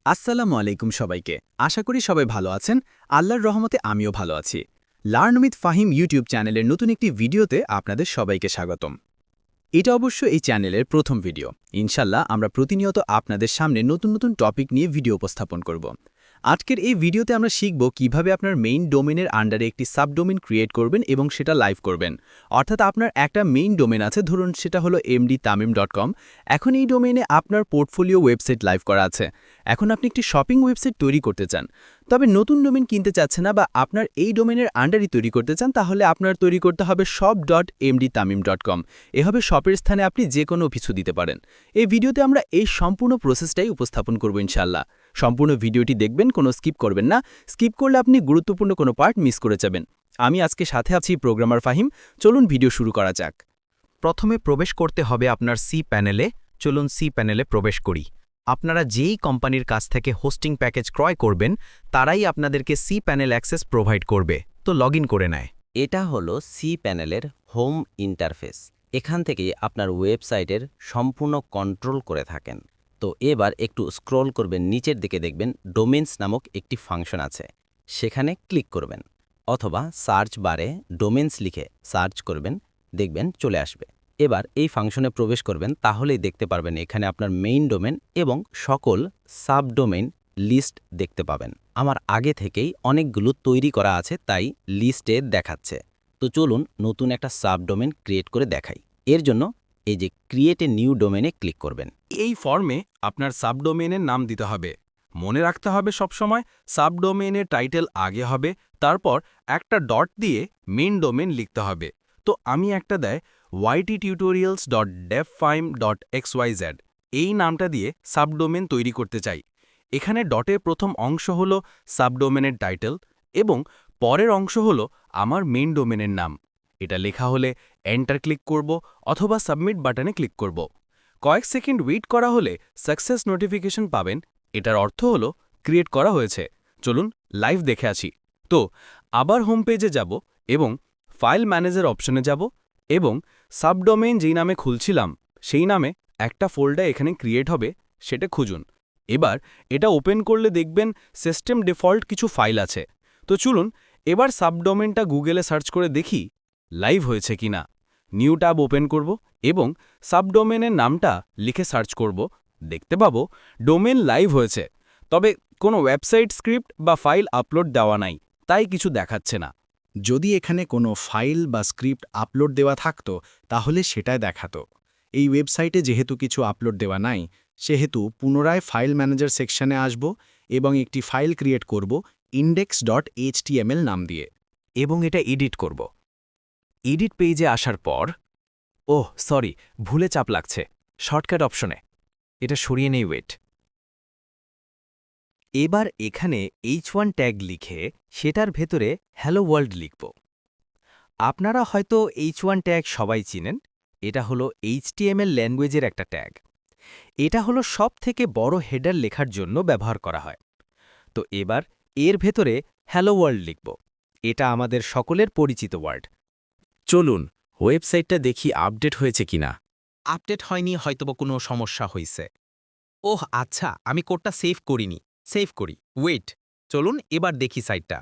আসসালামু আলাইকুম সবাইকে। আশা করি সবাই ভালো আছেন। আল্লাহর রহমতে আমিও ভালো আছি। লার্ন উইথ ফাহিম ইউটিউব চ্যানেলের নতুন একটি ভিডিওতে আপনাদের সবাইকে স্বাগতম। এটা অবশ্য এই চ্যানেলের প্রথম ভিডিও। ইনশাল্লাহ আমরা প্রতিনিয়ত আপনাদের সামনে নতুন নতুন টপিক নিয়ে ভিডিও উপস্থাপন করব। আজকের এই ভিডিওতে আমরা শিখব কিভাবে আপনার মেইন ডোমেনের আন্ডারে একটি সাবডোমেন ক্রিয়েট করবেন এবং সেটা লাইভ করবেন। অর্থাৎ আপনার একটা মেইন ডোমেন আছে, ধরুন সেটা হলো mdtamim.com। এখন এই ডোমেনে আপনার পোর্টফোলিও ওয়েবসাইট লাইভ করা আছে। এখন আপনি একটি শপিং ওয়েবসাইট তৈরি করতে চান, তবে নতুন ডোমেন কিনতে চাচ্ছেন না বা আপনার এই ডোমেনের আন্ডারই তৈরি করতে চান, তাহলে আপনার তৈরি করতে হবে shop.mdtamim.com। এভাবে শপের স্থানে আপনি যে কোনো কিছু দিতে পারেন। এই ভিডিওতে আমরা এই সম্পূর্ণ প্রসেসটাই উপস্থাপন করব ইনশাআল্লাহ। সম্পূর্ণ ভিডিওটি দেখবেন, কোনো স্কিপ করবেন না। স্কিপ করলে আপনি গুরুত্বপূর্ণ কোনো পার্ট মিস করে যাবেন। আমি আজকে সাথে আছি প্রোগ্রামার ফাহিম। চলুন ভিডিও শুরু করা যাক। প্রথমে প্রবেশ করতে হবে আপনার সি প্যানেলে। চলুন সি প্যানেলে প্রবেশ করি। আপনারা যেই কোম্পানির কাছ থেকে হোস্টিং প্যাকেজ ক্রয় করবেন তারাই আপনাদেরকে সি প্যানেল অ্যাক্সেস প্রোভাইড করবে, তো লগ ইন করে নেয়। এটা হলো সি প্যানেলের হোম ইন্টারফেস। এখান থেকেই আপনার ওয়েবসাইটের সম্পূর্ণ কন্ট্রোল করে থাকেন। তো এবার একটু স্ক্রল করবেন, নিচের দিকে দেখবেন ডোমেইনস নামক একটি ফাংশন আছে, সেখানে ক্লিক করবেন অথবা সার্চ বারে ডোমেইনস লিখে সার্চ করবেন, দেখবেন চলে আসবে। এবার এই ফাংশনে প্রবেশ করবেন, তাহলেই দেখতে পারবেন এখানে আপনার মেইন ডোমেন এবং সকল সাবডোমেইন লিস্ট দেখতে পাবেন। আমার আগে থেকেই অনেকগুলো তৈরি করা আছে, তাই লিস্টে দেখাচ্ছে। তো চলুন নতুন একটা সাবডোমেন ক্রিয়েট করে দেখাই। এর জন্য এই যে ক্রিয়েট এ নিউ ডোমেনে ক্লিক করবেন। এই ফর্মে আপনার সাবডোমেনের নাম দিতে হবে। মনে রাখতে হবে সবসময় সাবডোমেনের টাইটেল আগে হবে, তারপর একটা ডট দিয়ে মেইন ডোমেন লিখতে হবে। তো আমি একটা দেয় yttutorials.devfime.xyz এই নামটা দিয়ে সাবডোমেন তৈরি করতে চাই। এখানে ডটের প্রথম অংশ হলো সাবডোমেনের টাইটেল এবং পরের অংশ হলো আমার মেইন ডোমেনের নাম। এটা লেখা হলে এন্টার ক্লিক করব অথবা সাবমিট বাটনে ক্লিক করব। কয়েক সেকেন্ড ওয়েট করা হলে সাকসেস নোটিফিকেশন পাবেন। এটার অর্থ হলো ক্রিয়েট করা হয়েছে। চলুন লাইভ দেখে আসি। তো আবার হোম পেজে যাব এবং ফাইল ম্যানেজার অপশনে যাব এবং সাবডোমেইন যেই নামে খুলছিলাম সেই নামে একটা ফোল্ডার এখানে ক্রিয়েট হবে, সেটা খুঁজুন। এবার এটা ওপেন করলে দেখবেন সিস্টেম ডিফল্ট কিছু ফাইল আছে। তো চলুন এবার সাবডোমেইনটা গুগলে সার্চ করে দেখি লাইভ হয়েছে কিনা। নিউ ট্যাব ওপেন করব এবং সাবডোমেনের নামটা লিখে সার্চ করব। দেখতে পাবো ডোমেন লাইভ হয়েছে, তবে কোনো ওয়েবসাইট স্ক্রিপ্ট বা ফাইল আপলোড দেওয়া নাই, তাই কিছু দেখাচ্ছে না। যদি এখানে কোনো ফাইল বা স্ক্রিপ্ট আপলোড দেওয়া থাকতো তাহলে সেটাই দেখাতো। এই ওয়েবসাইটে যেহেতু কিছু আপলোড দেওয়া নাই, সেহেতু পুনরায় ফাইল ম্যানেজার সেকশনে আসব এবং একটি ফাইল ক্রিয়েট করব index.html নাম দিয়ে, এবং এটা এডিট করব। এডিট পেজে আসার পর সরি, ভুলে চাপ লাগছে। শর্টকাট অপশনে এটা সরিয়ে নেই, ওয়েট। এবার এখানে h1 ট্যাগ লিখে সেটার ভেতরে হ্যালো ওয়ার্ল্ড লিখব। আপনারা হয়তো h1 ট্যাগ সবাই চিনেন। এটা হলো HTML ল্যাঙ্গুয়েজের একটা ট্যাগ। এটা হলো সবথেকে বড় হেডার লেখার জন্য ব্যবহার করা হয়। তো এবার এর ভেতরে হ্যালো ওয়ার্ল্ড লিখব। এটা আমাদের সকলের পরিচিত ওয়ার্ড। চলুন ওয়েবসাইটটা দেখি আপডেট হয়েছে কিনা। আপডেট হয়নি, হয়তোবা কোনো সমস্যা হয়েছে। আচ্ছা, আমি কোডটা সেভ করিনি। সেভ করি, ওয়েট। চলুন এবার দেখি সাইটটা।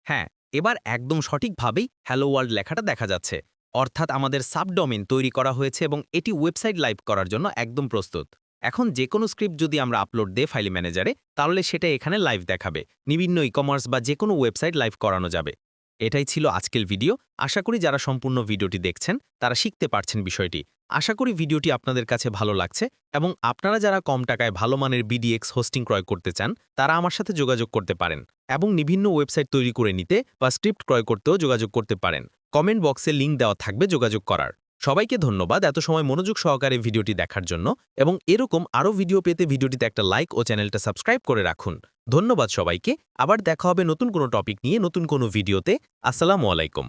হ্যাঁ, এবার একদম সঠিকভাবেই হ্যালো ওয়ার্ল্ড লেখাটা দেখা যাচ্ছে। অর্থাৎ আমাদের সাবডোমেইন তৈরি করা হয়েছে এবং এটি ওয়েবসাইট লাইভ করার জন্য একদম প্রস্তুত। এখন যে কোনো স্ক্রিপ্ট যদি আমরা আপলোড দেই ফাইল ম্যানেজারে, তাহলে সেটা এখানে লাইভ দেখাবে। বিভিন্ন ই-কমার্স বা যে কোনো ওয়েবসাইট লাইভ করানো যাবে। এটাই ছিল আজকের ভিডিও। আশা করি যারা সম্পূর্ণ ভিডিওটি দেখছেন তারা শিখতে পারছেন বিষয়টি। আশা করি ভিডিওটি আপনাদের কাছে ভালো লাগছে এবং আপনারা যারা কম টাকায় ভালো মানের BDX হোস্টিং ক্রয় করতে চান তারা আমার সাথে যোগাযোগ করতে পারেন এবং বিভিন্ন ওয়েবসাইট তৈরি করে নিতে বা স্ক্রিপ্ট ক্রয় করতেও যোগাযোগ করতে পারেন। কমেন্ট বক্সে লিঙ্ক দেওয়া থাকবে যোগাযোগ করার। সবাইকে ধন্যবাদ এত সময় মনোযোগ সহকারে ভিডিওটি দেখার জন্য, এবং এরকম আরও ভিডিও পেতে ভিডিওটিতে একটা লাইক ও চ্যানেলটা সাবস্ক্রাইব করে রাখুন। ধন্যবাদ সবাইকে। আবার দেখা হবে নতুন কোনো টপিক নিয়ে নতুন কোনো ভিডিওতে। আসসালামু আলাইকুম।